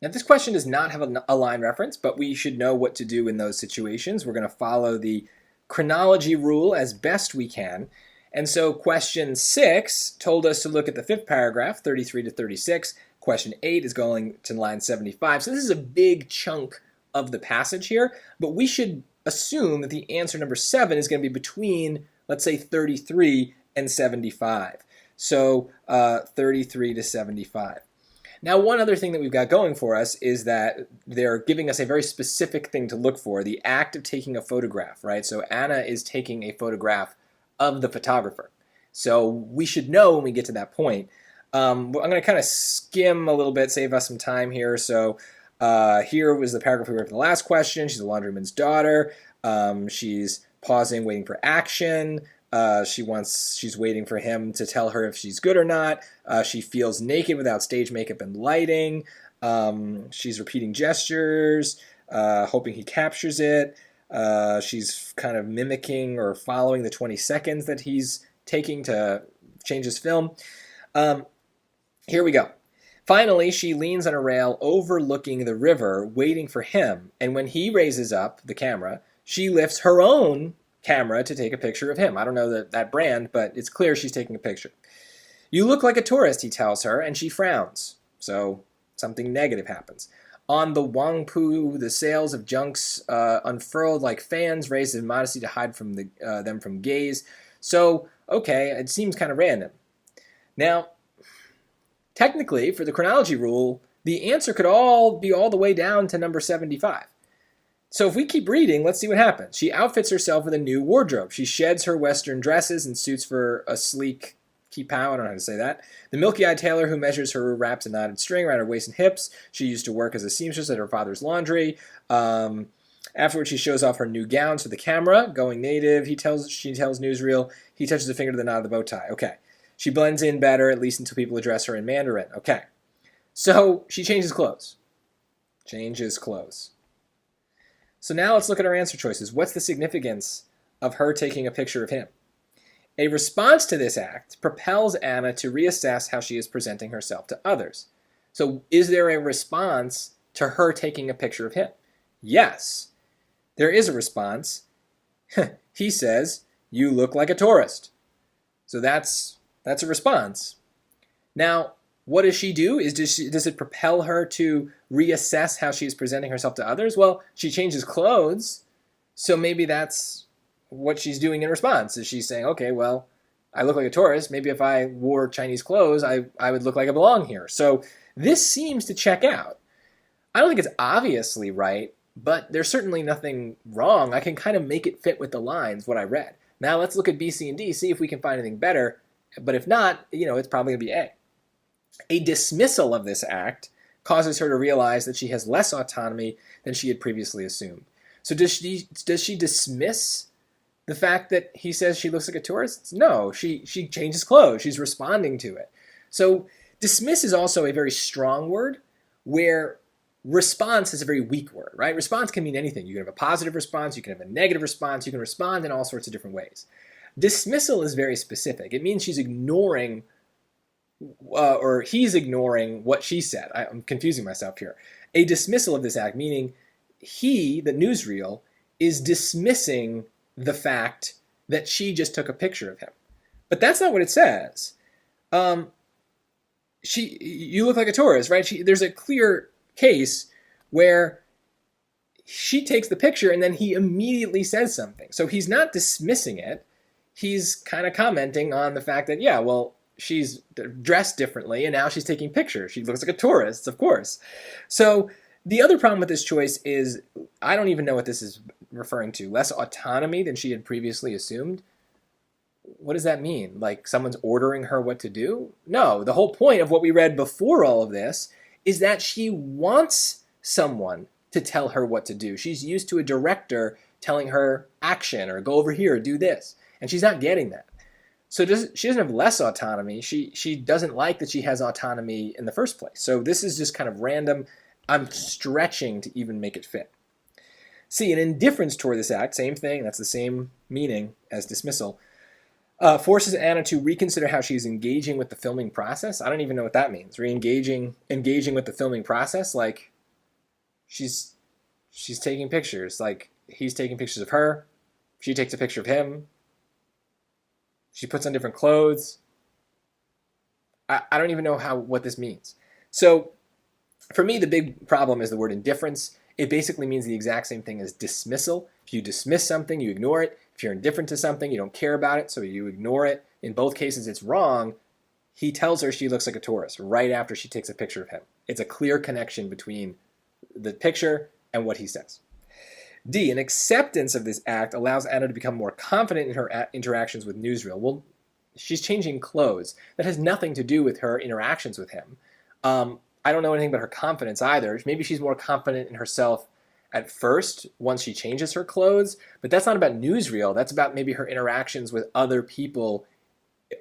Now, this question does not have a line reference, but we should know what to do in those situations. We're going to follow the chronology rule as best we can. And so question 6 told us to look at the fifth paragraph, 33 to 36. Question 8 is going to line 75. So this is a big chunk of the passage here, but we should assume that the answer number 7 is going to be between, let's say, 33 and 75. So 33 to 75. Now, one other thing that we've got going for us is that they're giving us a very specific thing to look for, the act of taking a photograph, right? So Anna is taking a photograph of the photographer. So we should know when we get to that point. I'm going to kind of skim a little bit, save us some time here. So here was the paragraph we read for the last question. She's a laundryman's daughter. She's pausing, waiting for action. She's waiting for him to tell her if she's good or not. She feels naked without stage makeup and lighting. She's repeating gestures, hoping he captures it. She's kind of mimicking or following the 20 seconds that he's taking to change his film. Here we go. Finally, she leans on a rail overlooking the river, waiting for him. And when he raises up the camera, she lifts her own camera to take a picture of him. I don't know that brand, but it's clear she's taking a picture. You look like a tourist, he tells her, and she frowns. So something negative happens. On the Wangpu, the sails of junks unfurled like fans, raised in modesty to hide from them from gaze. So, okay, it seems kind of random. Now, technically, for the chronology rule, the answer could all be all the way down to number 75. So if we keep reading, let's see what happens. She outfits herself with a new wardrobe. She sheds her Western dresses and suits for a sleek kipao, I don't know how to say that. The milky-eyed tailor who measures her wraps a knotted string around her waist and hips. She used to work as a seamstress at her father's laundry. Afterwards, she shows off her new gowns to the camera. Going native, she tells newsreel. He touches a finger to the knot of the bow tie. Okay. She blends in better, at least until people address her in Mandarin. Okay. So she changes clothes. Changes clothes. So now let's look at our answer choices. What's the significance of her taking a picture of him? A response to this act propels Anna to reassess how she is presenting herself to others. So is there a response to her taking a picture of him? Yes, there is a response. He says, "You look like a tourist." So that's a response. Now, what does she do? Does it propel her to reassess how she is presenting herself to others? Well, she changes clothes, so maybe that's what she's doing in response. Is she's saying, okay, well, I look like a tourist. Maybe if I wore Chinese clothes, I would look like I belong here. So this seems to check out. I don't think it's obviously right, but there's certainly nothing wrong. I can kind of make it fit with the lines, what I read. Now let's look at B, C, and D, see if we can find anything better. But if not, it's probably going to be A. A dismissal of this act causes her to realize that she has less autonomy than she had previously assumed. So does she dismiss the fact that he says she looks like a tourist? No, she changes clothes. She's responding to it. So dismiss is also a very strong word, where response is a very weak word, right? Response can mean anything. You can have a positive response, you can have a negative response, you can respond in all sorts of different ways. Dismissal is very specific. It means she's ignoring or he's ignoring what she said. I'm confusing myself here. A dismissal of this act, meaning he, the newsreel, is dismissing the fact that she just took a picture of him. But that's not what it says. You look like a tourist, right? There's a clear case where she takes the picture and then he immediately says something. So he's not dismissing it. He's kind of commenting on the fact that, yeah, well, she's dressed differently, and now she's taking pictures. She looks like a tourist, of course. So the other problem with this choice is I don't even know what this is referring to. Less autonomy than she had previously assumed. What does that mean? Like someone's ordering her what to do? No, the whole point of what we read before all of this is that she wants someone to tell her what to do. She's used to a director telling her action or go over here or do this, and she's not getting that. So she doesn't have less autonomy. She doesn't like that she has autonomy in the first place. So this is just kind of random. I'm stretching to even make it fit. See, an indifference toward this act, same thing. That's the same meaning as dismissal. Forces Anna to reconsider how she's engaging with the filming process. I don't even know what that means. Engaging with the filming process, like she's taking pictures. Like he's taking pictures of her. She takes a picture of him. She puts on different clothes. I don't even know what this means. So for me, the big problem is the word indifference. It basically means the exact same thing as dismissal. If you dismiss something, you ignore it. If you're indifferent to something, you don't care about it, so you ignore it. In both cases, it's wrong. He tells her she looks like a tourist right after she takes a picture of him. It's a clear connection between the picture and what he says. D, an acceptance of this act allows Anna to become more confident in her interactions with newsreel. Well, she's changing clothes. That has nothing to do with her interactions with him. I don't know anything about her confidence either. Maybe she's more confident in herself at first once she changes her clothes, but that's not about newsreel. That's about maybe her interactions with other people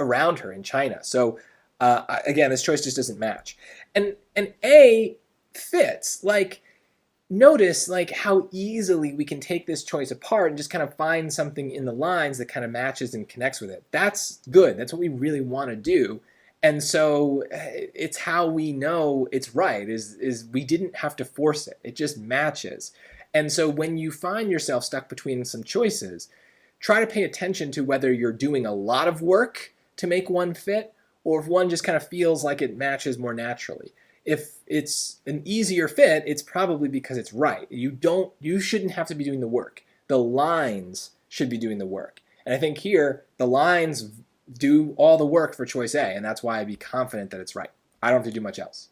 around her in China. So again, this choice just doesn't match. And A fits. Like, notice like how easily we can take this choice apart and just kind of find something in the lines that kind of matches and connects with it. That's good. That's what we really want to do. And so it's how we know it's right, is we didn't have to force it. It just matches. And so when you find yourself stuck between some choices, try to pay attention to whether you're doing a lot of work to make one fit, or if one just kind of feels like it matches more naturally. If it's an easier fit, it's probably because it's right. You shouldn't have to be doing the work. The lines should be doing the work. And I think here, the lines do all the work for choice A, and that's why I'd be confident that it's right. I don't have to do much else.